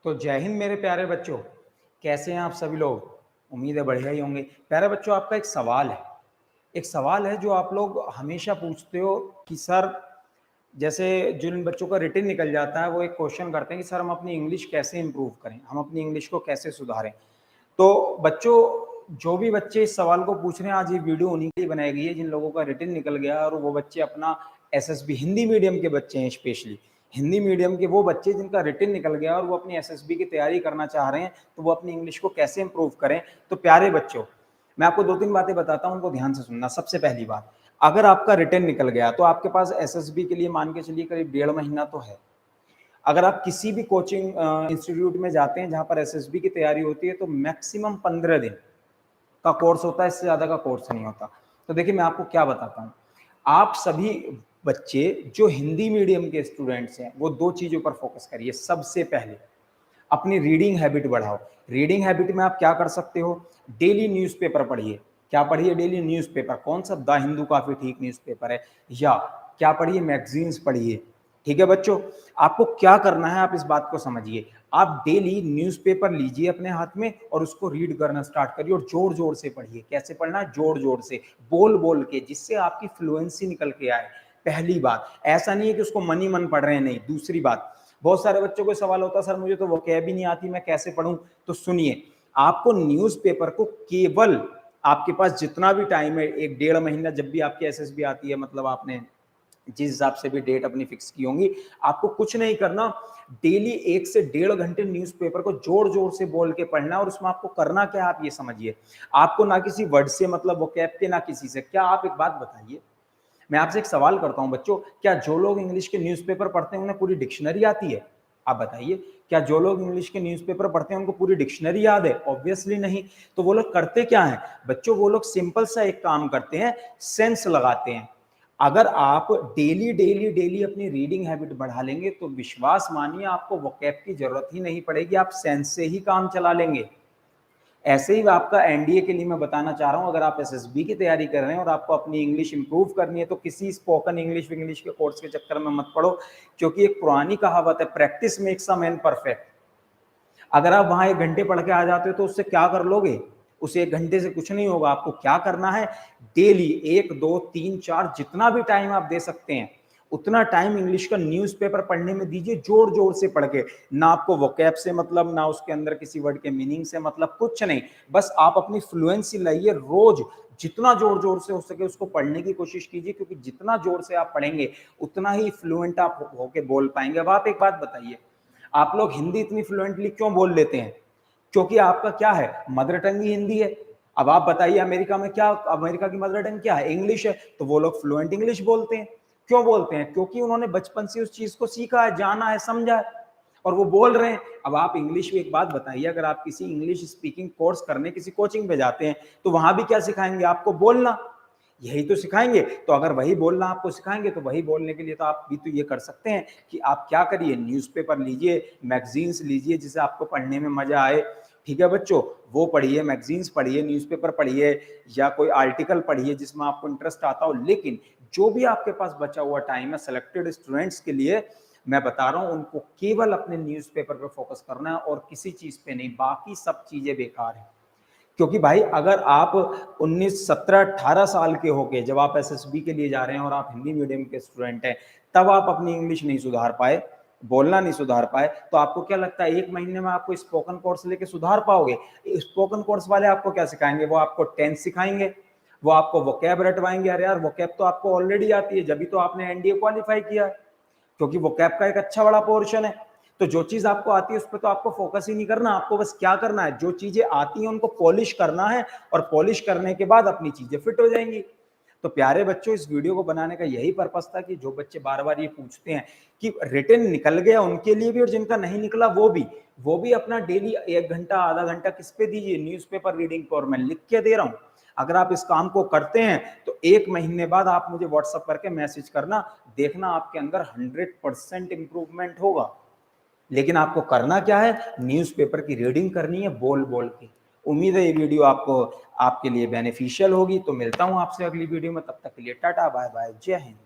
तो जय हिंद मेरे प्यारे बच्चों। कैसे हैं आप सभी लोग? उम्मीद है बढ़िया ही होंगे। प्यारे बच्चों, आपका एक सवाल है जो आप लोग हमेशा पूछते हो कि सर, जैसे जिन बच्चों का रिटन निकल जाता है वो एक क्वेश्चन करते हैं कि सर हम अपनी इंग्लिश कैसे इंप्रूव करें, हम अपनी इंग्लिश को कैसे सुधारें। तो बच्चों, जो भी बच्चे इस सवाल को पूछ रहे हैं, आज ये वीडियो उन्हीं के लिए बनाई गई है जिन लोगों का रिटन निकल गया और वो बच्चे अपना एसएसबी हिंदी मीडियम के बच्चे हैं, स्पेशली हिंदी मीडियम के वो बच्चे जिनका रिटन निकल गया और वो अपनी एसएसबी की तैयारी करना चाह रहे हैं, तो वो अपनी इंग्लिश को कैसे इंप्रूव करें। तो प्यारे बच्चों, मैं आपको 2-3 बातें बताता हूं, उनको ध्यान से सुनना। सबसे पहली बात, अगर आपका रिटन निकल गया तो आपके पास एसएसबी के लिए मान के चलिए करीब 1.5 महीना तो है। अगर आप किसी भी कोचिंग इंस्टीट्यूट में जाते हैं जहां पर एसएसबी की तैयारी होती है तो मैक्सिमम 15 दिन का कोर्स होता है, इससे ज्यादा का कोर्स नहीं होता। तो देखिए, मैं आपको क्या बताता हूँ। आप सभी बच्चे जो हिंदी मीडियम के स्टूडेंट्स हैं वो 2 चीजों पर फोकस करिए। सबसे पहले अपनी रीडिंग हैबिट बढ़ाओ। रीडिंग हैबिट में आप क्या कर सकते हो? डेली न्यूज़पेपर पढ़िए। क्या पढ़िए? Daily newspaper. कौन सा? द हिंदू काफी ठीक न्यूज़पेपर है। या क्या पढ़िए? मैगजीन्स पढ़िए। ठीक है बच्चों, आपको क्या करना है आप इस बात को समझिए। आप डेली न्यूज़पेपर लीजिए अपने हाथ में और उसको रीड करना स्टार्ट करिए और जोर जोर से पढ़िए। कैसे पढ़ना है? जोर जोर से, बोल बोल के, जिससे आपकी फ्लुएंसी निकल के आए। पहली बात, ऐसा नहीं है कि उसको मन ही मन पढ़ रहे हैं, नहीं। दूसरी बात, बहुत सारे बच्चों को सवाल होता है सर मुझे तो वोकैब ही नहीं आती, मैं कैसे पढूं? तो सुनिए, आपको न्यूज़पेपर को केवल, आपके पास जितना भी टाइम है, 1-1.5 महीना, जब भी आपकी एसएसबी आती है, मतलब आपने जिस हिसाब से भी डेट अपनी फिक्स की होंगी, आपको कुछ नहीं करना। डेली 1 से 1.5 घंटे न्यूज़पेपर को जोर जोर से बोल के पढ़ना। और उसमें आपको करना क्या है आप ये समझिए। आपको ना किसी वर्ड से मतलब वोकैब के, ना किसी से। क्या आप एक बात बताइए, मैं आपसे एक सवाल करता हूं बच्चों, क्या जो लोग इंग्लिश के न्यूज़पेपर पढ़ते हैं उन्हें पूरी डिक्शनरी आती है? आप बताइए, क्या जो लोग इंग्लिश के न्यूज़पेपर पढ़ते हैं उनको पूरी डिक्शनरी याद है? ऑब्वियसली नहीं। तो वो लोग करते क्या हैं बच्चों? वो लोग सिंपल सा एक काम करते हैं, सेंस लगाते हैं। अगर आप डेली डेली डेली अपनी रीडिंग हैबिट बढ़ा लेंगे तो विश्वास मानिए, आपको वोकैब की जरूरत ही नहीं पड़ेगी, आप सेंस से ही काम चला लेंगे। ऐसे ही आपका एनडीए के लिए मैं बताना चाह रहा हूं, अगर आप एसएसबी की तैयारी कर रहे हैं और आपको अपनी इंग्लिश इंप्रूव करनी है तो किसी स्पोकन इंग्लिश के कोर्स के चक्कर में मत पड़ो। क्योंकि एक पुरानी कहावत है, practice makes a man perfect. अगर आप वहां 1 घंटे पढ़ के आ जाते हो तो उससे क्या कर लोगे? उस 1 घंटे से कुछ नहीं होगा। आपको क्या करना है? डेली 1, 2, 3, 4, जितना भी टाइम आप दे सकते हैं उतना टाइम इंग्लिश का न्यूज़पेपर पढ़ने में दीजिए, जोर जोर से पढ़ के। ना आपको वोकैब से मतलब, ना उसके अंदर किसी वर्ड के मीनिंग से मतलब, कुछ नहीं। बस आप अपनी फ्लुएंसी लाइए। रोज जितना जोर जोर से हो सके उसको पढ़ने की कोशिश कीजिए, क्योंकि जितना जोर से आप पढ़ेंगे उतना ही फ्लुएंट आप होके बोल पाएंगे। अब आप एक बात बताइए, आप लोग हिंदी इतनी फ्लुएंटली क्यों बोल लेते हैं? क्योंकि आपका क्या है? मदर टंग ही हिंदी है। अब आप बताइए, अमेरिका में क्या, अमेरिका की मदर टंग क्या है? इंग्लिश है। तो वो लोग फ्लुएंट इंग्लिश बोलते हैं। क्यों बोलते हैं? क्योंकि उन्होंने बचपन से उस चीज को सीखा है, जाना है, समझा है, और वो बोल रहे हैं। अब आप इंग्लिश में एक बात बताइए, अगर आप किसी इंग्लिश स्पीकिंग कोर्स करने किसी कोचिंग पे जाते हैं तो वहां भी क्या सिखाएंगे आपको? बोलना। यही तो सिखाएंगे। तो अगर वही बोलना आपको सिखाएंगे तो वही बोलने के लिए तो आप भी तो ये कर सकते हैं कि आप क्या करिए, न्यूज़पेपर लीजिए, मैगजीन्स लीजिए जिसे आपको पढ़ने में मजा आए। ठीक है बच्चों, वो पढ़िए, मैगजीन्स पढ़िए, न्यूज़पेपर पढ़िए, या कोई आर्टिकल पढ़िए जिसमें आपको इंटरेस्ट आता हो। लेकिन जो भी आपके पास बचा हुआ टाइम है सेलेक्टेड स्टूडेंट्स के लिए, मैं बता रहा हूं, उनको केवल अपने न्यूज़पेपर पे फोकस करना है और किसी चीज पे नहीं। बाकी सब चीजें बेकार है। क्योंकि भाई, अगर आप 19, 17, 18 साल के होके जब आप एसएसबी के लिए जा रहे हैं और आप हिंदी मीडियम के स्टूडेंट हैं, तब आप अपनी इंग्लिश नहीं सुधार पाए, बोलना नहीं सुधार पाए, तो आपको क्या लगता है 1 महीने में आपको स्पोकन कोर्स लेके सुधार पाओगे? स्पोकन कोर्स वाले आपको क्या सिखाएंगे? वो आपको टेंस सिखाएंगे, वो आपको वोकैब रटवाएंगे। अरे यार, वोकैब तो आपको ऑलरेडी आती है, जब भी तो आपने एनडीए क्वालिफाई किया है। क्योंकि वो कैप का एक अच्छा बड़ा पोर्शन है। तो जो चीज आपको आती है उस पर तो आपको फोकस ही नहीं करना। आपको बस क्या करना है, जो चीजें आती हैं उनको पॉलिश करना है, और पॉलिश करने के बाद अपनी चीजें फिट हो जाएंगी। तो प्यारे बच्चों, इस वीडियो को बनाने का यही पर्पस था कि जो बच्चे बार बार ये पूछते हैं कि रिटन निकल गया उनके लिए भी, और जिनका नहीं निकला वो भी अपना डेली 1 घंटा, आधा घंटा किस पे दीजिए? न्यूज़पेपर रीडिंग पर। मैं लिख के दे रहा हूं। अगर आप इस काम को करते हैं तो 1 महीने बाद आप मुझे व्हाट्सएप करके मैसेज करना, देखना आपके अंदर 100% इंप्रूवमेंट होगा। लेकिन आपको करना क्या है? न्यूज़पेपर की रीडिंग करनी है, बोल बोल के। उम्मीद है ये वीडियो आपको, आपके लिए बेनिफिशियल होगी। तो मिलता हूं आपसे अगली वीडियो में, तब तक के लिए टाटा बाय बाय, जय हिंद।